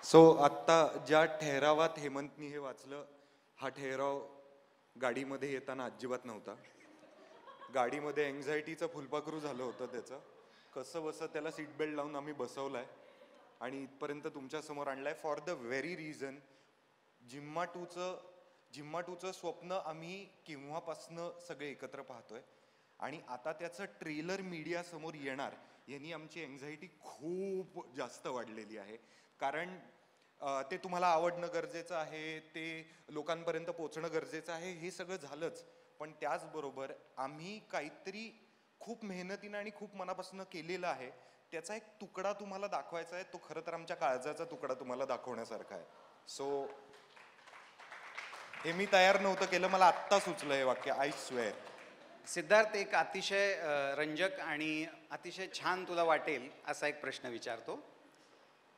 So आत्ता ज्या ठहरावात हेमंतनी हे वाचलं, हा ठहराव गाडीमध्ये येताना अजिबात नव्हता. गाडीमध्ये एन्झायटीचं फुलपाखरू झालं होतं त्याचं. कसं बसं त्याला सीट बेल्ट लावून आम्ही बसवलाय आणि इथपर्यंत तुमच्या समोर आणलाय फॉर द व्हेरी रिझन जिम्मा टूचं स्वप्न आम्ही केव्हापासनं सगळे एकत्र पाहतोय आणि आता त्याचं ट्रेलर मीडिया समोर येणार यांनी आमची एन्झायटी खूप जास्त वाढलेली आहे. कारण ते तुम्हाला आवडणं गरजेचं आहे, ते लोकांपर्यंत पोहोचणं गरजेचं आहे, हे सगळं झालंच. पण त्याचबरोबर आम्ही काहीतरी खूप मेहनतीनं आणि खूप मनापासून केलेलं आहे, त्याचा एक तुकडा तुम्हाला दाखवायचा आहे. तो खरं तर आमच्या काळजाचा तुकडा तुम्हाला दाखवण्यासारखा आहे. सो हे मी तयार नव्हतं केलं, मला आत्ता सुचलं हे वाक्य. I swear. सिद्धार्थ, एक अतिशय रंजक आणि अतिशय छान तुला वाटेल असा एक प्रश्न विचारतो.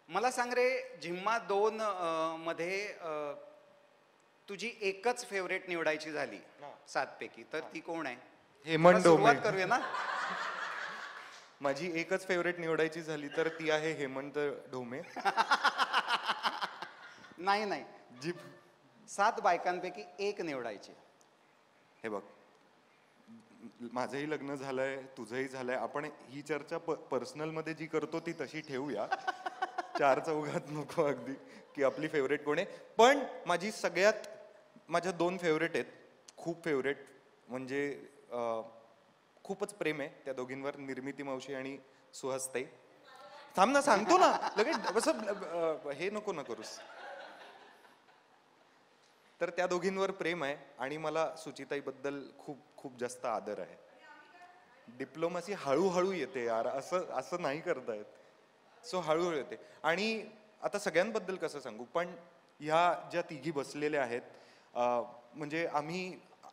मला सांग रे, झिम्मा 2 मध्ये तुझी एकच फेवरेट निवडायची झाली 7 पैकी, तर ती कोण आहे? हेमंत डोमे. सुरुवात करूया ना. माझी एकच फेवरेट निवडायची झाली तर ती आहे हेमंत ढोमे. नाही नाही, जी 7 बायकांपैकी एक निवडायची. हे बघ, माझंही लग्न झालंय, तुझंही झालंय. आपण ही चर्चा पर्सनल मध्ये जी करतो ती तशी ठेवूया. 4 चौघात नको अगदी की आपली फेवरेट कोण आहे. पण माझ्या 2 फेवरेट आहेत, खूप फेवरेट. म्हणजे खूपच प्रेम आहे त्या दोघींवर, निर्मिती मावशी आणि सुहासताई. थांब ना, सांगतो ना लगेच, असं हे नको ना करूस. तर त्या दोघींवर प्रेम आहे आणि मला सुचिताईबद्दल खूप खूप जास्त आदर आहे. डिप्लोमसी हळूहळू येते यार, असं नाही करता येत. सो हळूहळू येते. आणि आता सगळ्यांबद्दल कसं सांगू, पण ह्या ज्या तिघी बसलेल्या आहेत, म्हणजे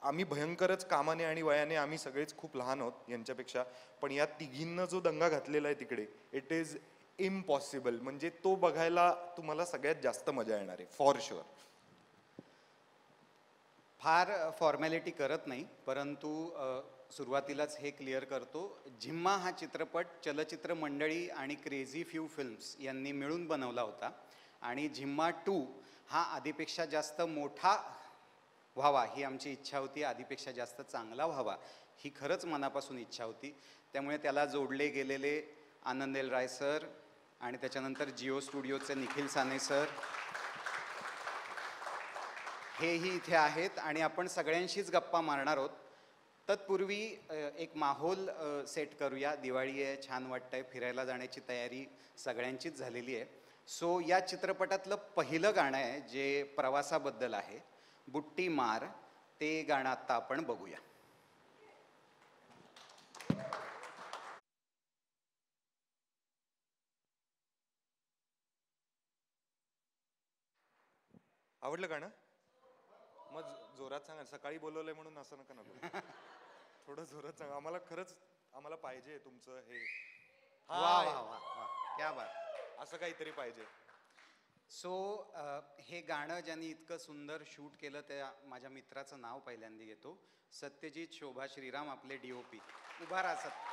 आम्ही भयंकरच कामाने आणि वयाने आम्ही सगळेच खूप लहान आहोत यांच्यापेक्षा. पण या तिघींना जो दंगा घातलेला आहे तिकडे, इट इज इम्पॉसिबल. म्हणजे तो बघायला तुम्हाला सगळ्यात जास्त मजा येणार आहे फॉर शुअर. फार फॉर्मॅलिटी करत नाही, परंतु सुरुवातीलाच हे क्लिअर करतो. झिम्मा हा चित्रपट चलचित्र मंडळी आणि क्रेझी फ्यू फिल्म्स यांनी मिळून बनवला होता आणि झिम्मा 2 हा आधीपेक्षा जास्त मोठा व्हावा ही आमची इच्छा होती. आधीपेक्षा जास्त चांगला व्हावा ही खरंच मनापासून इच्छा होती. त्यामुळे त्याला जोडले गेलेले आनंद एल राय सर आणि त्याच्यानंतर जिओ स्टुडिओचे निखिल साने सर हेही इथे आहेत आणि आपण सगळ्यांशीच गप्पा मारणार आहोत. तत्पूर्वी एक माहोल सेट करूया. दिवाळी आहे, छान वाटतंय, फिरायला जाण्याची तयारी सगळ्यांचीच झालेली आहे. सो या चित्रपटातलं पहिलं गाणं आहे जे प्रवासाबद्दल आहे, बुट्टी मार. ते गाणं आत्ता आपण बघूया. आवडलं गाणं? मग जोरात सांगा. सकाळी बोलवलंय म्हणून असं नका ना बोलू. थोडं जोरात सांगा. आम्हाला पाहिजे तुमचं हे. वा वा वा वा, क्या बात. असं काहीतरी पाहिजे. सो हे गाणं ज्यांनी इतकं सुंदर शूट केलं त्या माझ्या मित्राचं नाव पहिल्यांदा घेतो. सत्यजित शोभा श्रीराम, आपले DOP. उभा राहा सत्य.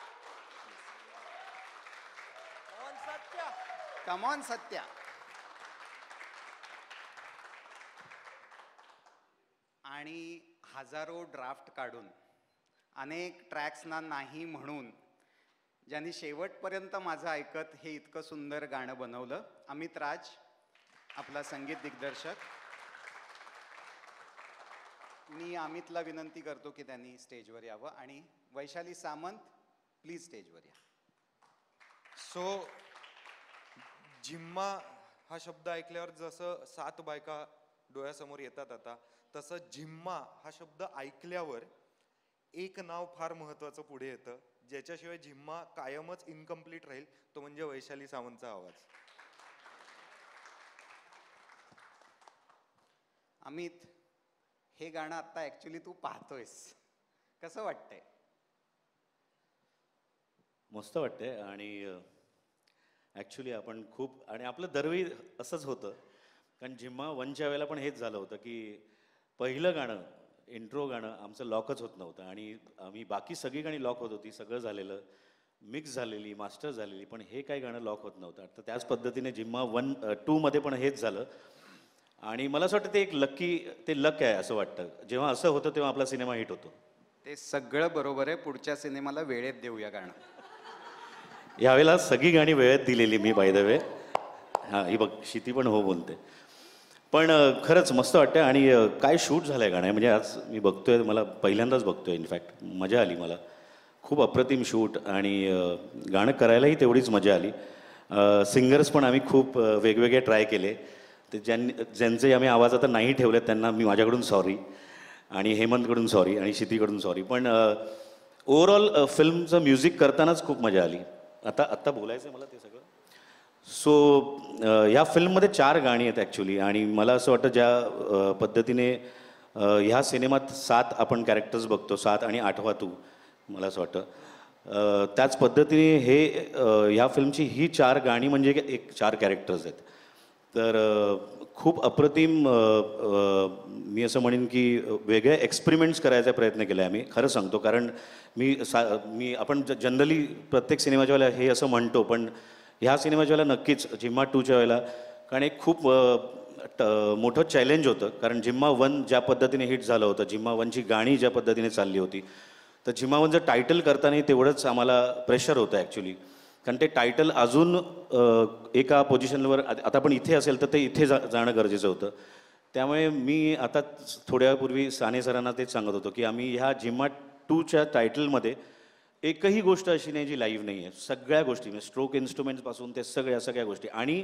Come on Satya. आणि हजारो ड्राफ्ट काढून, अनेक ट्रॅक्सना नाही म्हणून, ज्यांनी शेवटपर्यंत माझं ऐकत हे इतकं सुंदर गाणं बनवलं, अमित राज आपला संगीत दिग्दर्शक. मी अमितला विनंती करतो की त्यांनी स्टेजवर यावं आणि वैशाली सामंत प्लीज स्टेजवर या. सो झिम्मा हा शब्द ऐकल्यावर जसं 7 बायका डोळ्यासमोर येतात आता, तसं झिम्मा हा शब्द ऐकल्यावर एक नाव फार महत्वाचं पुढे येतं, ज्याच्याशिवाय झिम्मा कायमच इनकम्प्लीट राहील. तो म्हणजे वैशाली सावंतचा आवाज. अमित, हे गाणं आता ऍक्च्युली तू पाहतोयस, कसं वाटतंय? मस्त वाटतंय. आणि ॲक्च्युली आपण खूप, आणि आपलं दरवेळी असंच होतं, कारण झिम्मा 1च्या वेळेला पण हेच झालं होतं की पहिलं गाणं, इंट्रो गाणं आमचं लॉकच होत नव्हतं आणि आम्ही बाकी सगळी गाणी लॉक होत होती, सगळं झालेलं. मिक्स झालेली मास्टर झालेली, पण हे काय गाणं लॉक होत नव्हतं. तर त्याच पद्धतीने जिम्मा 1-2 पण हेच झालं. आणि मला असं वाटतं ते एक लक आहे असं वाटतं. जेव्हा असं होतं तेव्हा आपला सिनेमा हिट होतो. ते सगळं बरोबर आहे. पुढच्या सिनेमाला वेळेत देऊया गाणं. यावेळेला सगळी गाणी वेळेत दिलेली मी बाय द वे. हां, ही बघ क्षिती पण हो बोलते. पण खरंच मस्त वाटतं. आणि काय शूट झालं आहे गाणं, म्हणजे आज मी बघतोय, मला पहिल्यांदाच बघतोय इनफॅक्ट, मजा आली मला. खूप अप्रतिम शूट. आणि गाणं करायलाही तेवढीच मजा आली. सिंगर्स पण आम्ही खूप वेगवेगळे ट्राय केले. ते ज्यांचे आम्ही आवाज आता नाही ठेवले त्यांना मी माझ्याकडून सॉरी, आणि हेमंतकडून सॉरी, आणि क्षितीकडून सॉरी. पण ओव्हरऑल फिल्मचं म्युझिक करतानाच खूप मजा आली. आत्ता बोलायचं आहे मला ते सगळं. सो ह्या फिल्ममध्ये 4 गाणी आहेत ॲक्च्युली. आणि मला असं वाटतं ज्या पद्धतीने ह्या सिनेमात 7 आपण कॅरेक्टर्स बघतो, 7 आणि 8वा तू, मला असं वाटतं त्याच पद्धतीने ह्या फिल्मची ही 4 गाणी म्हणजे एक 4 कॅरेक्टर्स आहेत. तर खूप अप्रतिम, मी असं म्हणेन की वेगळे एक्सपेरिमेंट्स करायचा प्रयत्न केला आहे आम्ही, खरं सांगतो. कारण आपण जनरली प्रत्येक सिनेमाच्या वेळेला हे असं म्हणतो, पण ह्या सिनेमाच्या वेळेला नक्कीच जिम्मा 2च्या वेळेला, कारण एक खूप मोठं चॅलेंज होतं. कारण जिम्मा 1 ज्या पद्धतीने हिट झालं होतं, जिम्मा 1ची गाणी ज्या पद्धतीने चालली होती, तर जिम्मा 1चं टायटल करतानाही तेवढंच आम्हाला प्रेशर होतं ॲक्च्युली. कारण ते टायटल अजून एका पोझिशनवर, आता आपण इथे असेल तर ते इथे जाणं गरजेचं होतं. त्यामुळे मी आता थोड्यापूर्वी साने सरांना तेच सांगत होतो की आम्ही ह्या जिम्मा 2च्या टायटलमध्ये एकही गोष्ट अशी नाही जी लाईव्ह नाही आहे. सगळ्या गोष्टी म्हणजे स्ट्रोक इन्स्ट्रुमेंट्सपासून ते सगळ्या गोष्टी. आणि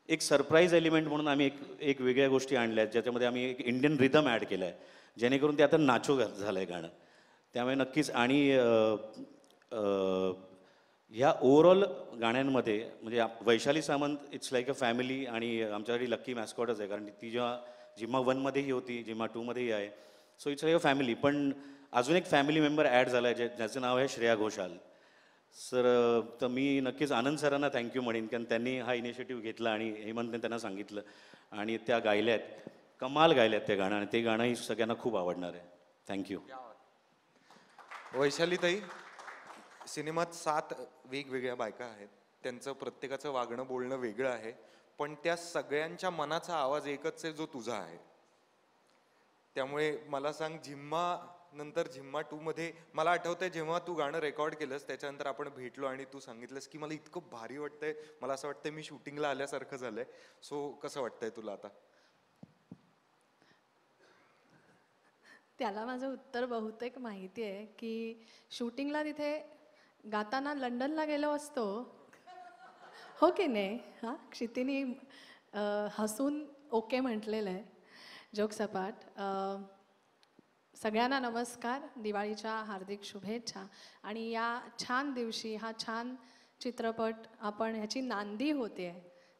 एक सरप्राईज एलिमेंट म्हणून आम्ही एक वेगळ्या गोष्टी आणल्या आहेत, ज्याच्यामध्ये आम्ही एक इंडियन रिदम ॲड केला आहे, जेणेकरून ते आता नाचो झालं आहे गाणं. त्यामुळे नक्कीच. आणि ह्या ओव्हरऑल गाण्यांमध्ये म्हणजे Vaishali Samant it's like a family, आणि आमच्यासाठी लक्की मॅस्कॉटच आहे. कारण ती जेव्हा जिम्मा 1मध्येही होती, जिम्मा 2मध्येही आहे. So it's like a family. पण अजून एक फॅमिली मेंबर ॲड झाला आहे ज्याचं नाव आहे श्रेया घोषाल. तर मी नक्कीच आनंद सरांना थँक्यू म्हणेन, कारण त्यांनी हा इनिशिएटिव्ह घेतला आणि हेमंतने त्यांना सांगितलं आणि त्या गायल्यात, कमाल गायल्यात त्या गाणं. आणि ते गाणंही सगळ्यांना खूप आवडणार आहे. थँक्यू. वैशालीताई, सिनेमात 7 वेगवेगळ्या बायका आहेत. त्यांचं प्रत्येकाचं वागणं बोलणं वेगळं आहे, पण त्या सगळ्यांच्या मनाचा आवाज एकच आहे जो तुझा आहे. त्यामुळे मला सांग, जिम्मा नंतर जिम्मा 2 मध्ये मला आठवतंय जेव्हा तू गाणं रेकॉर्ड केलंस, त्याच्यानंतर आपण भेटलो आणि तू सांगितलंस की मला इतकं भारी वाटतंय, मला असं वाटतंय मी शूटिंगला आल्यासारखं झालंय. सो कसं वाटतंय तुला आता? त्याला माझं उत्तर बहुतेक माहिती आहे की शूटिंगला तिथे गाताना लंडनला गेलो असतो, हो की नाही? हां, क्षितीनी हसून ओके म्हटलेलं आहे, जोक सपाट. सगळ्यांना नमस्कार, दिवाळीच्या हार्दिक शुभेच्छा. आणि या छान दिवशी हा छान चित्रपट आपण ह्याची नांदी होते,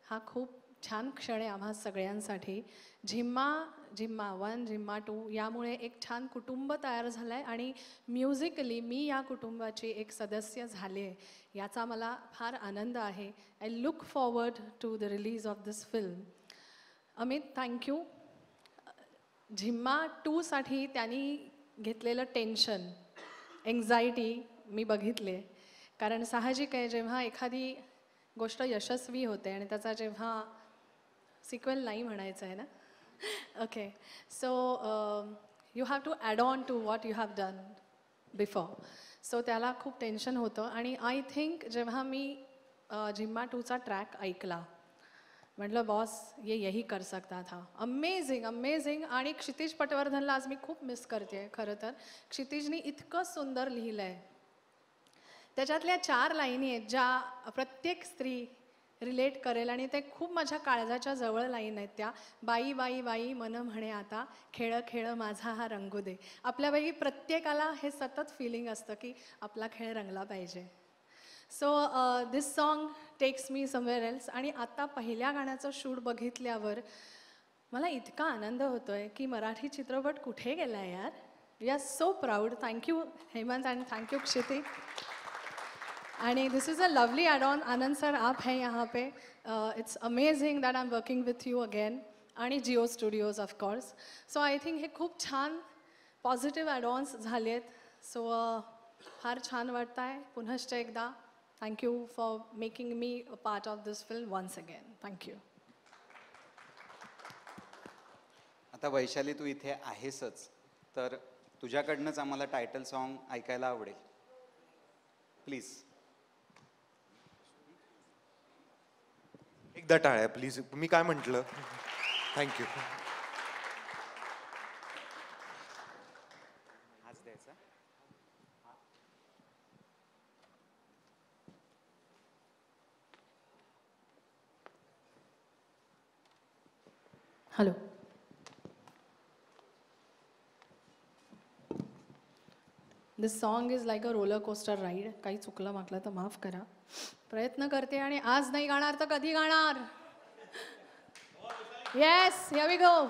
हा खूप छान क्षण आहे आम्हा सगळ्यांसाठी. झिम्मा 1, झिम्मा 2 यामुळे एक छान कुटुंब तयार झालं आहे आणि म्युझिकली मी या कुटुंबाची एक सदस्य झाले आहे, याचा मला फार आनंद आहे. I look forward to the release of this film. Amit, thank you. Jhimma 2साठी त्यांनी घेतलेलं टेन्शन, एन्झायटी मी बघितले. कारण साहजिक आहे, जेव्हा एखादी गोष्ट यशस्वी होते आणि त्याचा जेव्हा सिक्वेल नाही म्हणायचं आहे ना, okay, so you have to add on to what you have done before. सो त्याला खूप टेन्शन होतं. आणि आय थिंक जेव्हा मी झिम्मा 2चा ट्रॅक ऐकला, म्हटलं बॉस ये यही कर सकता था. Amazing amazing. आणि क्षितिज पटवर्धनला आज मी खूप मिस करते. खरं तर क्षितिजनी इतकं सुंदर लिहिलं आहे. त्याच्यातल्या 4 लाईनी आहेत ज्या प्रत्येक स्त्री रिलेट करेल आणि ते खूप माझ्या काळजाच्या जवळ लाईन आहेत त्या. बाई बाई बाई मन म्हणे आता, खेळ खेळ माझा हा रंगू दे. आपल्यापैकी प्रत्येकाला हे सतत फिलिंग असतं की आपला खेळ रंगला पाहिजे. So this song text me somewhere else. आणि आता पहिल्या गाण्याचं शूट बघितल्यावर मला इतका आनंद होतो आहे की मराठी चित्रपट कुठे गेला आहे यार. We are so proud. Thank you Hemant and thank you Kshiti. आणि this is a lovely add on. Anand sir आप हैं यहाँ पे. It's amazing that I am working with you again. आणि Jio Studios of course. So I think हे खूप छान पॉझिटिव्ह ॲड ऑन्स झाले आहेत. सो फार छान वाटतं आहे. पुनश्च एकदा thank you for making me a part of this film once again. Thank you. आता वैशाली तू इथे आहेसच, तर तुझ्याकडनंच आम्हाला टायटल सॉन्ग ऐकायला आवडेल. प्लीज. एकदा टाळ्या प्लीज. मी काय म्हटलं? थँक्यू. हाच द्यायचा. Hello. This song is like a roller coaster ride. काही चुकलं म्हटलं तर माफ करा. प्रयत्न करते आणि आज नाही गाणार तर कधी गाणार? Yes, here we go.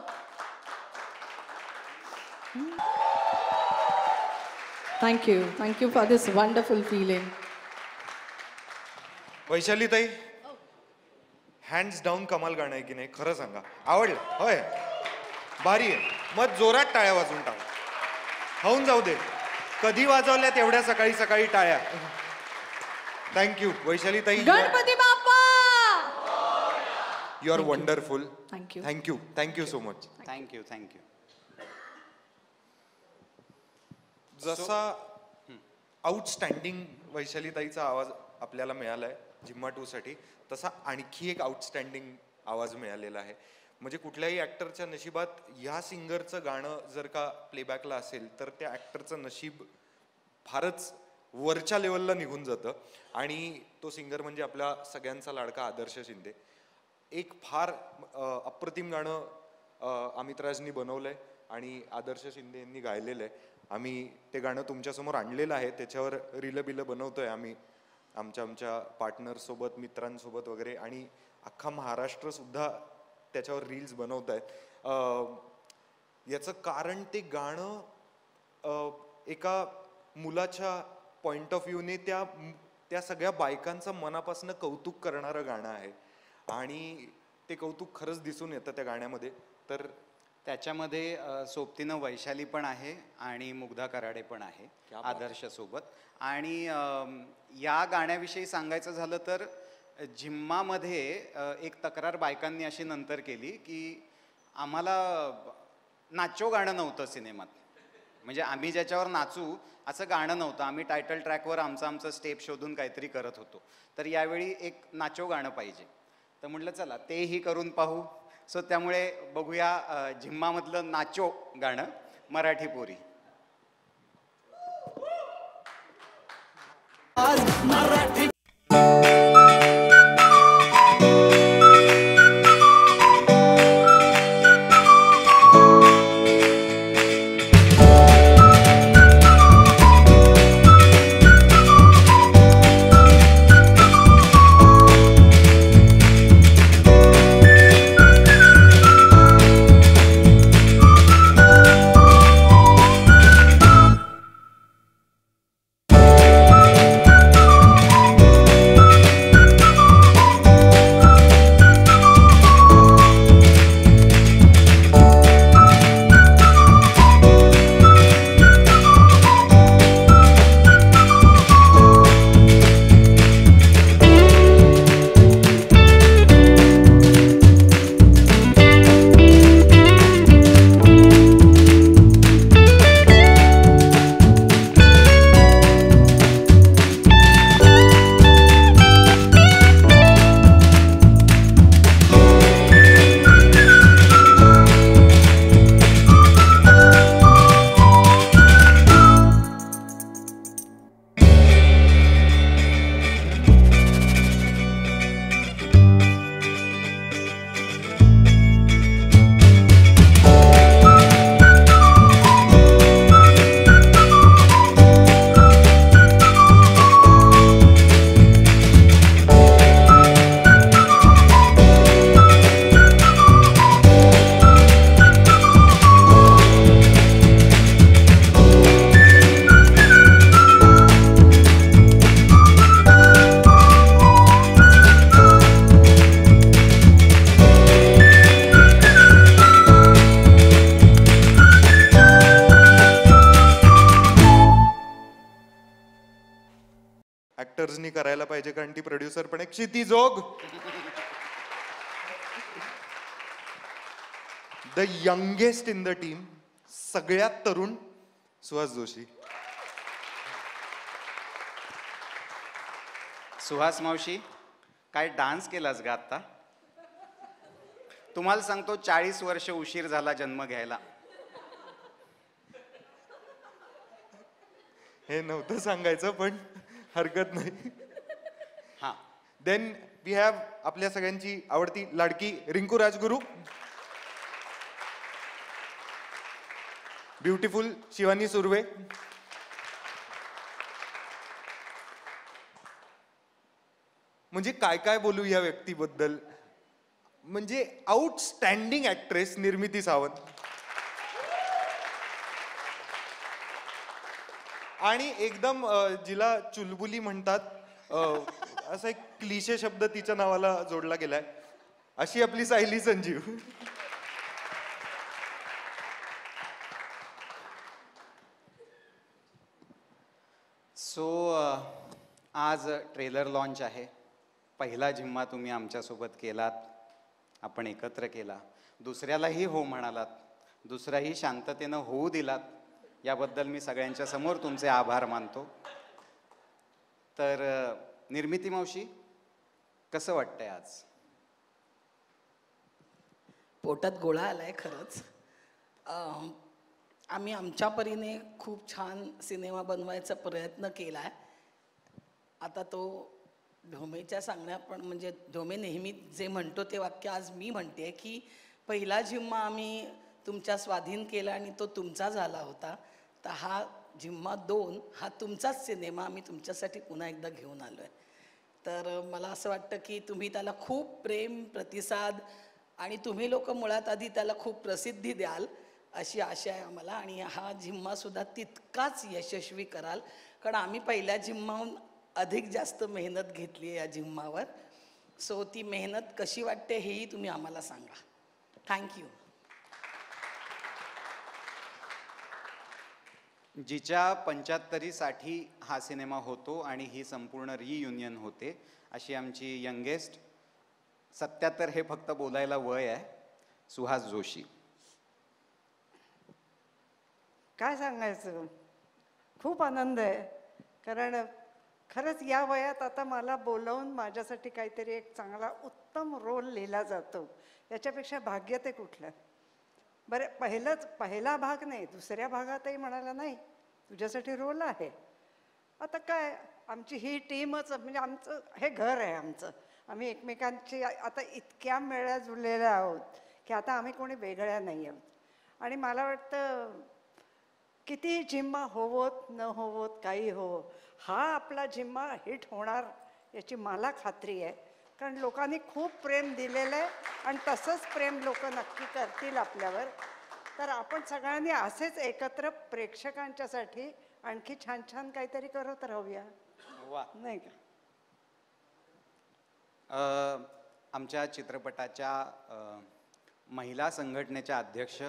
Thank you for this wonderful feeling. Vaishali tai, hands down कमाल गाणं आहे की नाही? खरं सांगा, आवडलं? होय, भारी आहे. मग जोरात टाळ्या वाजून टाका. होऊन जाऊ दे. कधी वाजवल्या तेवढ्या सकाळी सकाळी टाळ्या. Thank you Vaishali Tai. Ganpati Bappa. You are wonderful. Thank you. Thank you so much. Thank you. जसा आउटस्टँडिंग वैशाली ताईचा आवाज आपल्याला मिळालाय झिम्मा 2 साठी, तसा आणखी एक आउटस्टँडिंग आवाज मिळालेला आहे. म्हणजे कुठल्याही ॲक्टरच्या नशिबात ह्या सिंगरचं गाणं जर का प्लेबॅकला असेल तर त्या ॲक्टरचं नशीब फारच वरच्या लेवलला निघून जातं. आणि तो सिंगर म्हणजे आपल्या सगळ्यांचा लाडका आदर्श शिंदे. एक फार अप्रतिम गाणं अमित राजनी बनवलंय आणि आदर्श शिंदे यांनी गायलेलं आहे. आम्ही ते गाणं तुमच्यासमोर आणलेलं आहे. त्याच्यावर रीलं बिलं बनवतोय आम्ही आमच्या पार्टनरसोबत, मित्रांसोबत वगैरे, आणि अख्खा महाराष्ट्र सुद्धा त्याच्यावर रील्स बनवत आहेत. याचं कारण ते गाणं एका मुलाच्या पॉइंट ऑफ व्ह्यूने त्या सगळ्या बायकांचं मनापासून कौतुक करणारं गाणं आहे. आणि ते कौतुक खरंच दिसून येतं त्या गाण्यामध्ये. तर त्याच्यामध्ये सोबतीनं वैशाली पण आहे आणि मुग्धा कराडे पण आहे आदर्शसोबत. आणि या गाण्याविषयी सांगायचं झालं तर झिम्मामध्ये एक तक्रार बायकांनी अशी नंतर केली की आम्हाला नाचो गाणं नव्हतं सिनेमात. म्हणजे आम्ही ज्याच्यावर नाचू असं गाणं नव्हतं. आम्ही टायटल ट्रॅकवर आमचं स्टेप शोधून काहीतरी करत होतो. तर यावेळी एक नाचो गाणं पाहिजे. तर म्हटलं चला तेही करून पाहू. सो त्यामुळे बघूया झिम्मामधलं नाचो गाणं मराठी पोरी. मराठी घ्यायला पाहिजे कारण ती प्रोड्युसर पण एक Kshiti Jog. The youngest in the team, सगळ्यात तरुण सुहास जोशी. सुहास मावशी, काय डान्स केलास ग आता? तुम्हाला सांगतो 40 वर्ष उशीर झाला जन्म घ्यायला. हे नव्हतं सांगायचं पण हरकत नाही. हा, देन वी हॅव आपल्या सगळ्यांची आवडती लाडकी रिंकू राजगुरू, ब्युटिफुल शिवानी सुर्वे, म्हणजे काय काय बोलू या व्यक्तीबद्दल. म्हणजे आउटस्टँडिंग ऍक्ट्रेस निर्मिती सावंत. आणि एकदम जिला चुलबुली म्हणतात, असा एक क्लिशे शब्द तिच्या नावाला जोडला गेलाय, अशी आपली सायली संजीव. सो आज ट्रेलर लॉन्च आहे. पहिला जिम्मा तुम्ही आमच्यासोबत केलात, आपण एकत्र केला. दुसऱ्यालाही हो म्हणालात, दुसराही शांततेनं होऊ दिलात. याबद्दल मी सगळ्यांच्या समोर तुमचे आभार मानतो. तर निर्मिती मावशी, कसं वाटतंय आज? पोटात गोळा आलाय खरंच. आम्ही आमच्या परीने खूप छान सिनेमा बनवायचा प्रयत्न केला आहे. आता तो ढोमेच्या सांगण्या पण, म्हणजे ढोमे नेहमी जे म्हणतो ते वाक्य आज मी म्हणते की पहिला जिम्मा आम्ही तुमच्या स्वाधीन केला आणि तो तुमचा झाला होता. तर हा जिम्मा 2 हा तुमचाच सिनेमा आम्ही तुमच्यासाठी पुन्हा एकदा घेऊन आलो आहे. तर मला असं वाटतं की तुम्ही त्याला खूप प्रेम, प्रतिसाद आणि तुम्ही लोक मुळात आधी त्याला खूप प्रसिद्धी द्याल अशी आशा आहे आम्हाला. आणि हा जिम्मासुद्धा तितकाच यशस्वी कराल, कारण आम्ही पहिल्या जिम्माहून अधिक जास्त मेहनत घेतली आहे या जिम्मावर. सो ती मेहनत कशी वाटते हेही तुम्ही आम्हाला सांगा. थँक्यू. जिच्या 75साठी हा सिनेमा होतो आणि ही संपूर्ण रियुनियन होते, अशी आमची यंगेस्ट 77 हे फक्त बोलायला वय आहे, सुहास जोशी. काय सांगायचं, खूप आनंद आहे. कारण खरंच या वयात आता मला बोलावून माझ्यासाठी काहीतरी एक चांगला उत्तम रोल लिहिला जातो, याच्यापेक्षा भाग्य ते कुठलं. बरं, पहिला भाग नाही, दुसऱ्या भागातही म्हणाला नाही तुझ्यासाठी रोल आहे. आता काय, आमची ही टीमच, म्हणजे आमचं हे घर आहे आमचं. आम्ही एकमेकांची आता इतक्या मेळ्या जुळलेल्या आहोत की आता आम्ही कोणी वेगळ्या नाही आहोत. आणि मला वाटतं किती जिम्मा होवोत न होवोत काही हो, हा आपला जिम्मा हिट होणार याची मला खात्री आहे. कारण लोकांनी खूप प्रेम दिलेलं आहे आणि तसंच प्रेम लोक नक्की करतील आपल्यावर. तर आपण सगळ्यांनी असेच एकत्र प्रेक्षकांच्यासाठी आणखी छान छान काहीतरी करत राहूया, वा. नाही का? आमच्या चित्रपटाच्या महिला संघटनेच्या अध्यक्ष,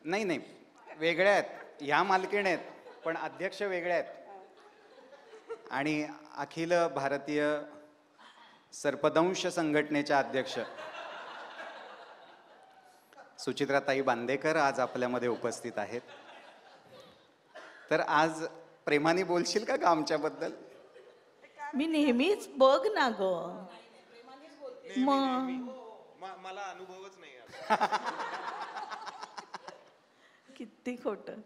नाही वेगळ्या आहेत, ह्या मालकीण आहेत पण अध्यक्ष वेगळ्या आहेत. आणि अखिल भारतीय सर्पदंश संघटनेच्या अध्यक्ष सुचित्राताई बांदेकर आज आपल्यामध्ये उपस्थित आहेत. तर आज प्रेमाने बोलशील का आमच्याबद्दल? मी नेहमीच बघ ना ग. मग मला अनुभवच नाही. किती खोटं.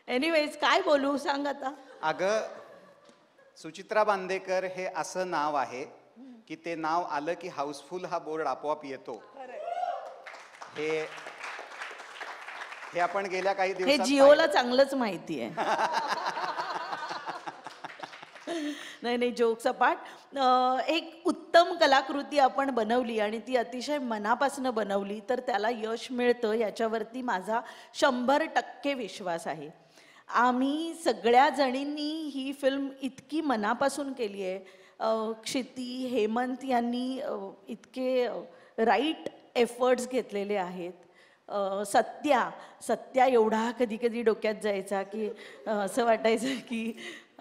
एनिवेज काय बोलू सांग आता. अगं, सुचित्रा बांदेकर हे असं नाव आहे की ते नाव आलं की हाऊसफुल हा बोर्ड आपोआप येतो. हे आपण गेल्या काही हे दिवसात जिओला चांगलंच माहिती आहे. नाही जोक सपाट. एक उत्तम कलाकृती आपण बनवली आणि ती अतिशय मनापासून बनवली तर त्याला यश मिळतं याच्यावरती माझा 100% विश्वास आहे. आम्ही सगळ्या जणींनी ही फिल्म इतकी मनापासून केली आहे. क्षिती, हेमंत यांनी इतके राईट एफर्ट्स घेतलेले आहेत. सत्या एवढा कधी कधी डोक्यात जायचा की असं वाटायचं की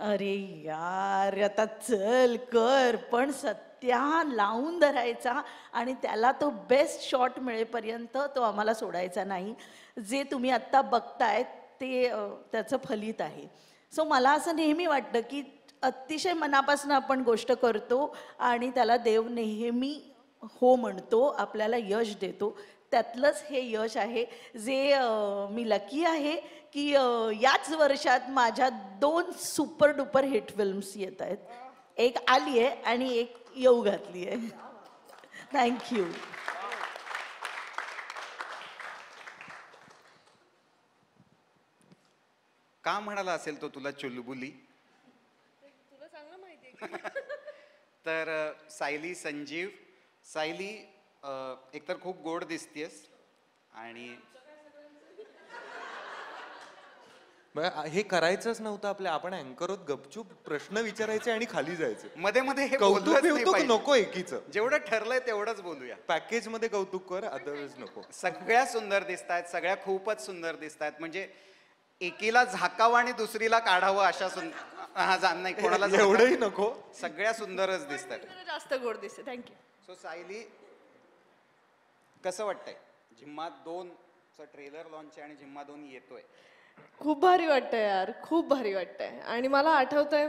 अरे यार आता चल कर, पण सत्या लावून धरायचा आणि त्याला तो बेस्ट शॉट मिळेपर्यंत तो आम्हाला सोडायचा नाही. जे तुम्ही आत्ता बघताय ते त्याचं फलित आहे. सो मला असं नेहमी वाटतं की अतिशय मनापासून आपण गोष्ट करतो आणि त्याला देव नेहमी हो म्हणतो, आपल्याला यश देतो. त्यातलंच हे यश आहे जे मी लकी आहे की याच वर्षात माझ्या 2 सुपर डुपर हिट फिल्म्स येत आहेत. एक आली आहे आणि एक येऊ घातली आहे. थँक्यू. का म्हणाला असेल तो तुला चुलबुली? तर सायली संजीव. सायली एकतर खूप गोड दिसतेस आणि हे करायचंच नव्हतं आपल्या. आपण अँकर होत, गपचूप प्रश्न विचारायचे आणि खाली जायचे. मध्ये मध्ये हे कौतुक बोललंच नाही बिवतुक पाहिजे. नको एकीचं. जेवढं ठरलंय तेवढंच बोलूया. पॅकेज मध्ये कौतुक कर, अदरवाईज नको. सगळ्या सुंदर दिसतायत, सगळ्या खूपच सुंदर दिसतायत. म्हणजे एकीला झाकावं आणि दुसरीला काढावं अशा नाही कोणाला एवढंही नको. सगळ्या सुंदरच दिसतात. जास्त गोड दिसते. थँक्यू. सो सायली, कसं वाटतंय? झिम्मा 2चं ट्रेलर लॉन्च आहे आणि झिम्मा 2 येतोय. खूप भारी वाटतंय यार, खूप भारी वाटतंय. आणि मला आठवतंय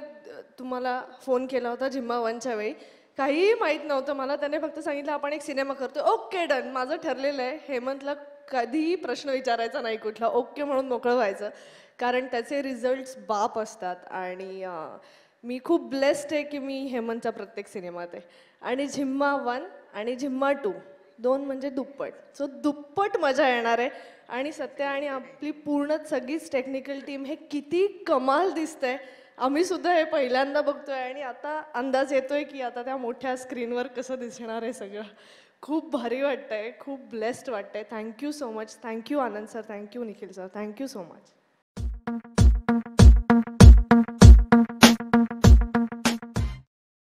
तुम्हाला फोन केला होता झिम्मा 1च्या वेळी. काहीही माहीत नव्हतं मला. त्याने फक्त सांगितलं आपण एक सिनेमा करतोय. ओके डन, माझं ठरलेलं आहे. हेमंतला कधीही प्रश्न विचारायचा नाही कुठला, ओके म्हणून मोकळं व्हायचं. कारण त्याचे रिझल्ट्स बाप असतात. आणि मी खूप ब्लेस्ड आहे की मी हेमंतच्या प्रत्येक सिनेमात आहे. आणि झिम्मा 1 आणि झिम्मा 2 म्हणजे दुप्पट. सो दुप्पट मजा येणार आहे. आणि सत्या आणि आपली पूर्ण सगळीच टेक्निकल टीम हे किती कमाल दिसतंय. आम्ही सुद्धा हे पहिल्यांदा बघतोय आणि आता अंदाज येतोय की आता त्या मोठ्या स्क्रीनवर कसं दिसणार आहे सगळं. खूप भारी वाटतंय, खूप ब्लेस्ड वाटतंय. Thank you so much. Thank you Anand sir, thank you Nikhil sir, thank you so much.